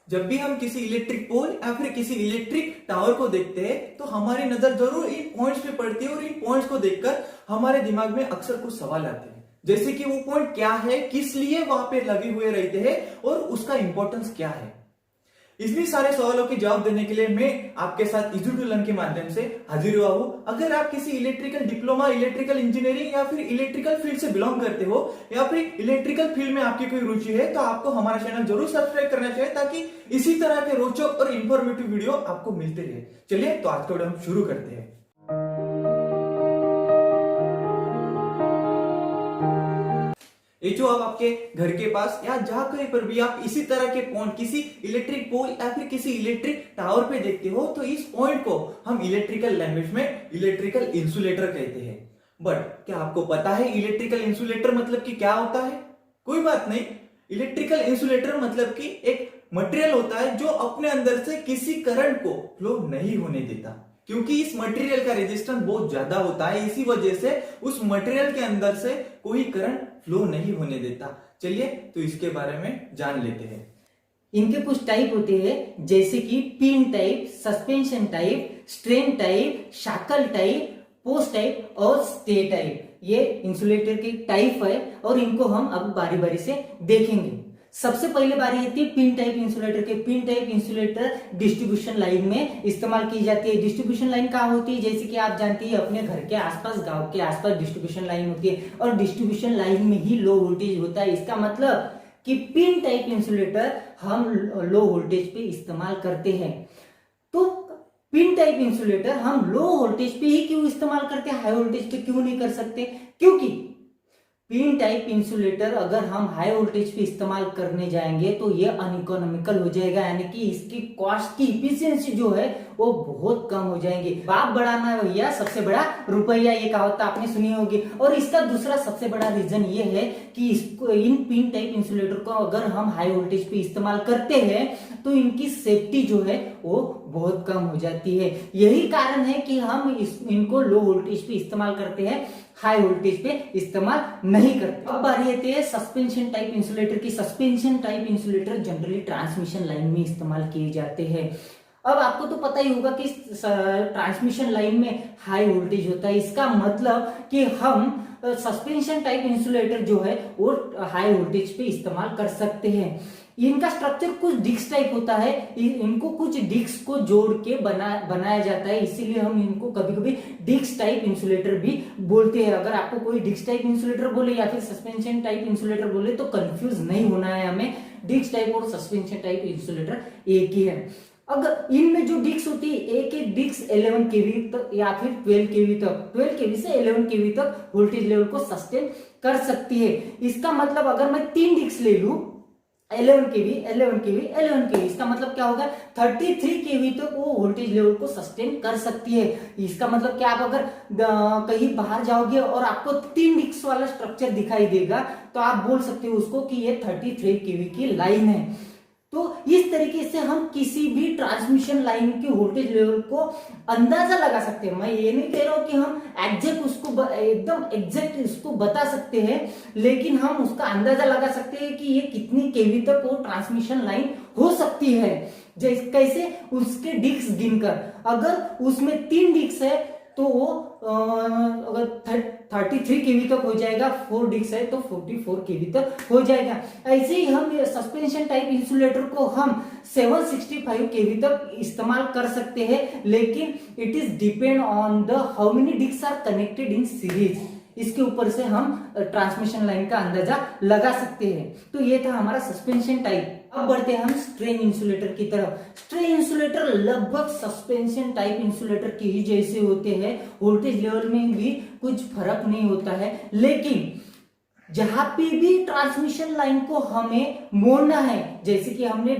जब भी हम किसी इलेक्ट्रिक पोल या फिर किसी इलेक्ट्रिक टावर को देखते हैं तो हमारी नजर जरूर इन पॉइंट्स पे पड़ती है और इन पॉइंट्स को देखकर हमारे दिमाग में अक्सर कुछ सवाल आते हैं, जैसे कि वो पॉइंट क्या है, किस लिए वहां पे लगे हुए रहते हैं और उसका इंपॉर्टेंस क्या है। इतनी सारे सवालों के जवाब देने के लिए मैं आपके साथ इजी टू लर्न के माध्यम से हाजिर हुआ हूं। अगर आप किसी इलेक्ट्रिकल डिप्लोमा, इलेक्ट्रिकल इंजीनियरिंग या फिर इलेक्ट्रिकल फील्ड से बिलोंग करते हो या फिर इलेक्ट्रिकल फील्ड में आपकी कोई रुचि है तो आपको हमारा चैनल जरूर सब्सक्राइब करना चाहिए ताकि इसी तरह के रोचक और इंफॉर्मेटिव वीडियो आपको मिलते रहे। चलिए तो आज का वीडियो हम शुरू करते हैं। ये जो आप आपके घर के पास या जहां कहीं पर भी आप इसी तरह के पॉइंट किसी इलेक्ट्रिक पोल या फिर किसी इलेक्ट्रिक टावर पे देखते हो तो इस पॉइंट को हम इलेक्ट्रिकल लैंग्वेज में इलेक्ट्रिकल इंसुलेटर कहते हैं। बट क्या आपको पता है इलेक्ट्रिकल इंसुलेटर मतलब कि क्या होता है? कोई बात नहीं, इलेक्ट्रिकल इंसुलेटर मतलब कि एक मटेरियल होता है जो अपने अंदर से किसी करंट को फ्लो नहीं होने देता, क्योंकि इस मटेरियल का रेजिस्टेंस बहुत ज्यादा होता है। इसी वजह से उस मटेरियल के अंदर से कोई करंट फ्लो नहीं होने देता। चलिए तो इसके बारे में जान लेते हैं। इनके कुछ टाइप होते हैं जैसे कि pin type, suspension type, strain type, Shakala type, post type और स्टे टाइप। ये इंसुलेटर के टाइप है और इनको हम अब बारी बारी से देखेंगे। सबसे पहले बारी आती है पिन टाइप इंसुलेटर के। Pin type insulator distribution line में इस्तेमाल की जाती है। डिस्ट्रीब्यूशन लाइन कहाँ होती है? जैसे कि आप जानते हैं अपने घर के आसपास, गांव के आसपास डिस्ट्रीब्यूशन लाइन होती है और डिस्ट्रीब्यूशन लाइन में ही लो वोल्टेज होता है। इसका मतलब कि पिन टाइप इंसुलेटर हम लो वोल्टेज पे इस्तेमाल करते हैं। तो पिन टाइप इंसुलेटर हम लो वोल्टेज पे ही क्यों इस्तेमाल करते हैं, हाई वोल्टेज पे क्यों नहीं कर सकते? क्योंकि पिन टाइप इंसुलेटर अगर हम हाई वोल्टेज पे इस्तेमाल करने जाएंगे तो ये अनइकोनॉमिकल हो जाएगा, यानी कि इसकी कॉस्ट की इफिशियंसी जो है वो बहुत कम हो जाएंगे। बाप बढ़ाना भैया सबसे बड़ा रुपया, ये कहावत आपने सुनी होगी। और इसका दूसरा सबसे बड़ा रीजन ये है कि इसको इन पिन टाइप इंसुलेटर को अगर हम हाई वोल्टेज पे इस्तेमाल करते हैं तो इनकी सेफ्टी जो है वो बहुत कम हो जाती है। यही कारण है कि हम इनको लो वोल्टेज पे इस्तेमाल करते हैं, हाई वोल्टेज पे इस्तेमाल नहीं करते। अब बारी आती है सस्पेंशन टाइप इंसुलेटर की। Suspension type insulator generally transmission line में इस्तेमाल किए जाते हैं। अब आपको तो पता ही होगा कि ट्रांसमिशन लाइन में हाई वोल्टेज होता है। इसका मतलब कि हम सस्पेंशन टाइप इंसुलेटर जो है वो हाई वोल्टेज पे इस्तेमाल कर सकते हैं। इनका स्ट्रक्चर कुछ डिस्क टाइप होता है। इनको कुछ डिस्क को जोड़ के बनाया जाता है, इसीलिए हम इनको कभी कभी डिस्क टाइप इंसुलेटर भी बोलते हैं। अगर आपको कोई डिस्क टाइप इंसुलेटर बोले या फिर सस्पेंशन टाइप इंसुलेटर बोले तो कंफ्यूज नहीं होना है हमें। डिस्क टाइप और सस्पेंशन टाइप इंसुलेटर एक ही है। अगर इनमें जो डिस्क होती है, एक डिस्क 11 केवी तक या फिर 12 केवी तक, 12 केवी से 11 केवी तक वोल्टेज लेवल को सस्टेन कर सकती है। इसका मतलब अगर मैं 3 डिस्क ले लूं 11 केवी, 11 केवी, 11 केवी, इसका मतलब क्या होगा? 33 केवी तक वो वोल्टेज लेवल को सस्टेन कर सकती है। इसका मतलब क्या, आप अगर कहीं बाहर जाओगे और आपको 3 डिस्क वाला स्ट्रक्चर दिखाई देगा तो आप बोल सकते हो उसको कि ये 33 केवी की लाइन है। तो इस तरीके से हम किसी भी ट्रांसमिशन लाइन के वोल्टेज लेवल को अंदाजा लगा सकते हैं। मैं ये नहीं कह रहा हूं कि हम एग्जैक्ट उसको एकदम एग्जैक्ट उसको बता सकते हैं, लेकिन हम उसका अंदाजा लगा सकते हैं कि ये कितनी केवी तक वो ट्रांसमिशन लाइन हो सकती है। जैसे कैसे? उसके डिस्क गिनकर, अगर उसमें 3 डिस्क है तो वो अगर 33 केवी तक हो जाएगा, 4 डिस्क है तो 44 केवी तक हो जाएगा। ऐसे ही हम सस्पेंशन टाइप इंसुलेटर को हम 765 केवी तक इस्तेमाल कर सकते हैं, लेकिन it is depend on the how many disk are connected in series. इसके ऊपर से हम ट्रांसमिशन लाइन का अंदाजा लगा सकते हैं। तो ये था हमारा सस्पेंशन टाइप। अब बढ़ते हैं हम स्ट्रेन इंसुलेटर की तरफ। स्ट्रेन इंसुलेटर लगभग सस्पेंशन टाइप इंसुलेटर के ही जैसे होते हैं। वोल्टेज लेवल में भी कुछ फर्क नहीं होता है, लेकिन जहां पे भी ट्रांसमिशन लाइन को हमें मोड़ना है, जैसे कि हमने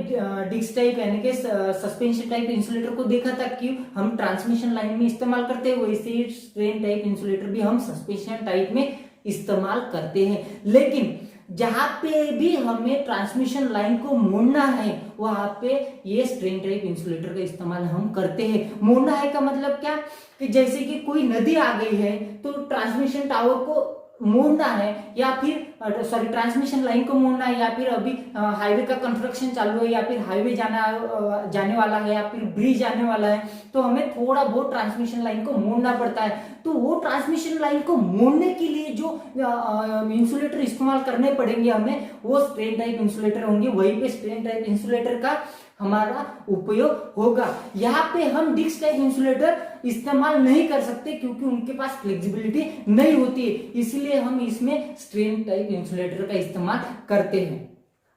डिस्क टाइप यानी कि सस्पेंशन टाइप इंसुलेटर को देखा था कि हम ट्रांसमिशन लाइन में इस्तेमाल करते हैं, वैसे ही स्ट्रेन टाइप इंसुलेटर भी हम सस्पेंशन टाइप में इस्तेमाल करते हैं। लेकिन जहां पे भी हमें ट्रांसमिशन लाइन को मोड़ना है वहां पे ये स्ट्रेन टाइप इंसुलेटर का इस्तेमाल हम करते हैं। मोड़ना है का मतलब क्या, कि जैसे कि कोई नदी आ गई है तो ट्रांसमिशन टावर को मोड़ना है या फिर ट्रांसमिशन लाइन को मोड़ना है, या फिर अभी हाईवे का कंस्ट्रक्शन चालू है, या फिर हाईवे जाने वाला है, या फिर ब्रिज आने वाला है, तो हमें थोड़ा बहुत ट्रांसमिशन लाइन को मोड़ना पड़ता है। तो वो ट्रांसमिशन लाइन को मोड़ने के लिए जो इंसुलेटर इस्तेमाल करने पड़ेंगे हमें, वो स्ट्रेट टाइप इंसुलेटर होंगे। वहीं पे स्ट्रेट टाइप इंसुलेटर का हमारा उपयोग होगा। यहाँ पे हम डिस्क टाइप इंसुलेटर इस्तेमाल नहीं कर सकते क्योंकि उनके पास फ्लेक्सिबिलिटी नहीं होती है, इसलिए हम इसमें स्ट्रेट टाइप इंसुलेटर का इस्तेमाल करते हैं।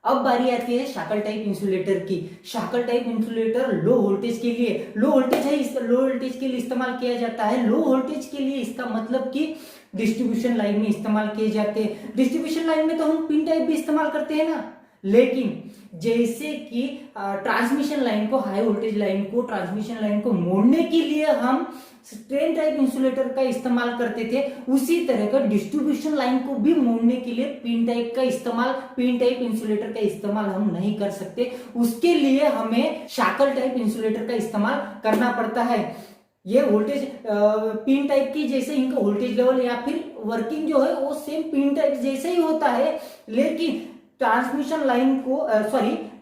अब बारी आती है शाकल टाइप इंसुलेटर की। Shakala type insulator low voltage के लिए, लो वोल्टेज के लिए इस्तेमाल किया जाता है। लो वोल्टेज के लिए इसका मतलब कि डिस्ट्रीब्यूशन लाइन में इस्तेमाल किए जाते हैं। डिस्ट्रीब्यूशन लाइन में तो हम पिन टाइप भी इस्तेमाल करते हैं ना, लेकिन जैसे कि ट्रांसमिशन लाइन को, हाई वोल्टेज लाइन को, ट्रांसमिशन लाइन को मोड़ने के लिए हम स्ट्रेट टाइप इंसुलेटर का इस्तेमाल करते थे, उसी तरह का डिस्ट्रीब्यूशन लाइन को भी मोड़ने के लिए पिन टाइप इंसुलेटर का इस्तेमाल हम नहीं कर सकते। उसके लिए हमें शाकल टाइप इंसुलेटर का इस्तेमाल करना पड़ता है। ये वोल्टेज पिन टाइप की जैसे इनका वोल्टेज लेवल या फिर वर्किंग जो है वो सेम पिन टाइप जैसे ही होता है, लेकिन ट्रांसमिशन लाइन को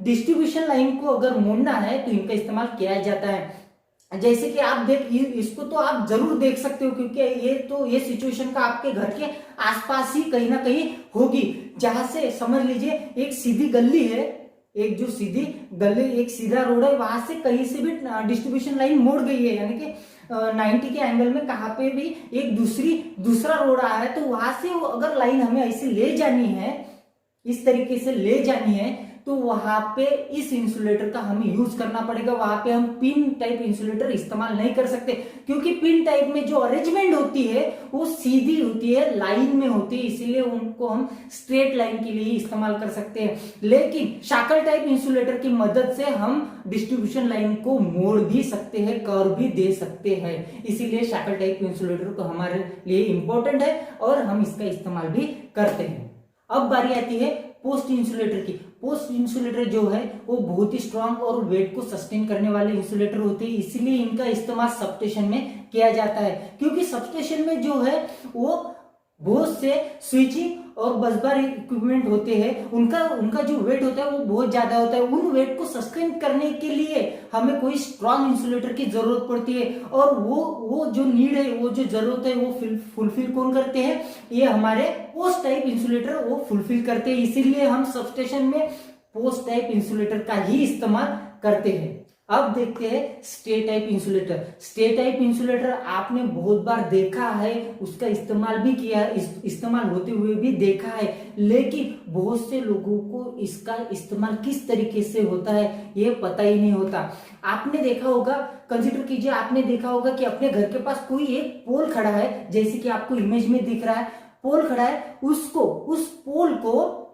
डिस्ट्रीब्यूशन लाइन को अगर मोड़ना है तो इनका इस्तेमाल किया जाता है। जैसे कि आप इसको तो आप जरूर देख सकते हो, क्योंकि ये सिचुएशन का आपके घर के आसपास ही कहीं ना कहीं होगी, जहां से समझ लीजिए एक सीधी गली है, एक सीधा रोड है, वहां से कहीं से भी डिस्ट्रीब्यूशन लाइन मोड़ गई है, यानी कि 90 के एंगल में कहाँ पे भी एक दूसरा रोड आया है, तो वहां से अगर लाइन हमें ऐसे ले जानी है, इस तरीके से ले जानी है, तो वहां पे इस इंसुलेटर का हमें यूज करना पड़ेगा। वहां पे हम पिन टाइप इंसुलेटर इस्तेमाल नहीं कर सकते, क्योंकि पिन टाइप में जो अरेंजमेंट होती है वो सीधी होती है, लाइन में होती है, इसीलिए उनको हम स्ट्रेट लाइन के लिए इस्तेमाल कर सकते हैं। लेकिन शाकल टाइप इंसुलेटर की मदद से हम डिस्ट्रीब्यूशन लाइन को मोड़ भी सकते हैं, कर्व भी दे सकते हैं, इसीलिए शाकल टाइप इंसुलेटर को हमारे लिए इंपॉर्टेंट है और हम इसका इस्तेमाल भी करते हैं। अब बारी आती है पोस्ट इंसुलेटर की। पोस्ट इंसुलेटर जो है वो बहुत ही स्ट्रांग और वेट को सस्टेन करने वाले इंसुलेटर होते हैं, इसलिए इनका इस्तेमाल सबस्टेशन में किया जाता है, क्योंकि सबस्टेशन में जो है वो बहुत से स्विचिंग और बसबार इक्विपमेंट होते हैं, उनका जो वेट होता है वो बहुत ज्यादा होता है। उन वेट को सस्टेन करने के लिए हमें कोई स्ट्रांग इंसुलेटर की जरूरत पड़ती है, और वो जो नीड है, वो जो जरूरत है, वो फुलफिल कौन करते हैं? ये हमारे पोस्ट टाइप इंसुलेटर वो फुलफिल करते हैं, इसीलिए हम सबस्टेशन में पोस्ट टाइप इंसुलेटर का ही इस्तेमाल करते हैं। अब देखते हैं stay type insulator. Stay type insulator आपने बहुत बार देखा है, उसका इस्तेमाल भी किया, इस्तेमाल होते हुए भी देखा है, लेकिन बहुत से लोगों को इसका इस्तेमाल किस तरीके से होता है ये पता ही नहीं होता। आपने देखा होगा, कंसीडर कीजिए, आपने देखा होगा कि अपने घर के पास कोई एक पोल खड़ा है, जैसे कि आपको इमेज में दिख रहा है, पोल खड़ा है, उस पोल को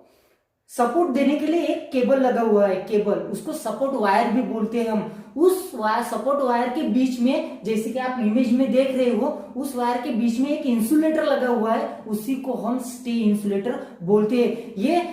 सपोर्ट देने के लिए एक केबल लगा हुआ है, केबल, उसको सपोर्ट वायर भी बोलते हैं हम। उस सपोर्ट वायर के बीच में, जैसे कि आप इमेज में देख रहे हो, उस वायर के बीच में एक इंसुलेटर लगा हुआ है, उसी को हम स्टे इंसुलेटर बोलते हैं। ये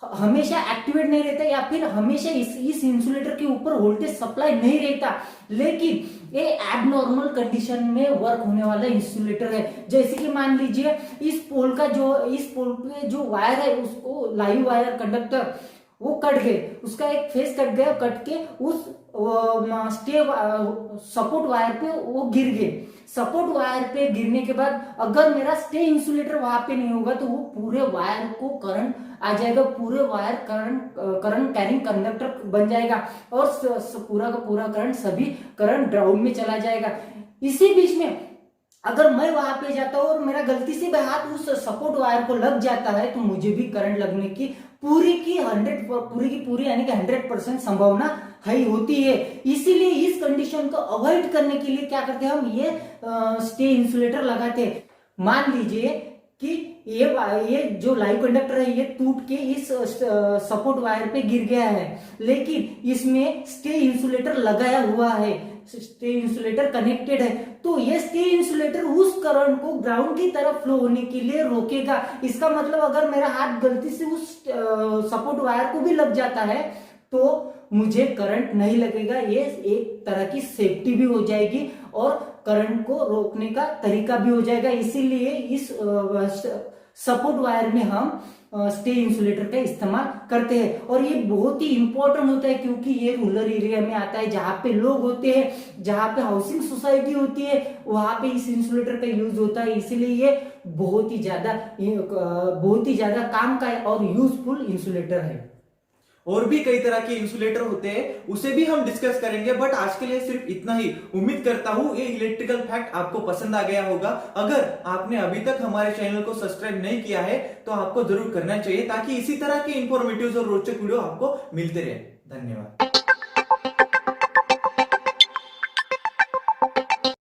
हमेशा एक्टिवेट नहीं रहता, या फिर हमेशा इस इंसुलेटर के ऊपर वोल्टेज सप्लाई नहीं रहता, लेकिन ये एबनॉर्मल कंडीशन में वर्क होने वाला इंसुलेटर है। जैसे कि मान लीजिए इस पोल पे जो वायर है, उसको लाइव वायर कंडक्टर वो कट गए, उसका एक फेस कट गया, कट के उस सपोर्ट वायर पे वो गिर गए। सपोर्ट वायर पे गिरने के बाद अगर मेरा स्टे इंसुलेटर वहां पे नहीं होगा तो वो पूरे वायर को करंट आ जाएगा, पूरे वायर करंट कैरिंग कंडक्टर बन जाएगा, और पूरा का पूरा सभी करंट ग्राउंड में चला जाएगा। इसी बीच में अगर मैं वहां पे जाता हूं और मेरा गलती से भी हाथ उस सपोर्ट वायर को लग जाता है, तो मुझे भी करंट लगने की पूरी की पूरी यानी कि 100% संभावना हाई होती है। इसीलिए इस कंडीशन को अवॉइड करने के लिए क्या करते हैं, हम ये स्टे इंसुलेटर लगाते हैं। मान लीजिए कि ये जो लाइव कंडक्टर है ये टूट के इस सपोर्ट वायर पे गिर गया है, लेकिन इसमें स्टे इंसुलेटर लगाया हुआ है, स्टे इंसुलेटर कनेक्टेड है, तो ये स्टे इंसुलेटर उस करंट को ग्राउंड की तरफ फ्लो होने के लिए रोकेगा। इसका मतलब अगर मेरा हाथ गलती से उस सपोर्ट वायर को भी लग जाता है तो मुझे करंट नहीं लगेगा। ये एक तरह की सेफ्टी भी हो जाएगी और करंट को रोकने का तरीका भी हो जाएगा। इसीलिए इस सपोर्ट वायर में हम स्टे इंसुलेटर का इस्तेमाल करते हैं। और ये बहुत ही इंपॉर्टेंट होता है क्योंकि ये रूरल एरिया में आता है, जहाँ पे लोग होते हैं, जहाँ पे हाउसिंग सोसाइटी होती है, वहां पे इस इंसुलेटर का यूज होता है। इसीलिए ये बहुत ही ज्यादा काम का है और यूजफुल इंसुलेटर है। और भी कई तरह के इंसुलेटर होते हैं, उसे भी हम डिस्कस करेंगे, बट आज के लिए सिर्फ इतना ही। उम्मीद करता हूं ये इलेक्ट्रिकल फैक्ट आपको पसंद आ गया होगा। अगर आपने अभी तक हमारे चैनल को सब्सक्राइब नहीं किया है तो आपको जरूर करना चाहिए, ताकि इसी तरह के इंफॉर्मेटिव और रोचक वीडियो आपको मिलते रहे। धन्यवाद।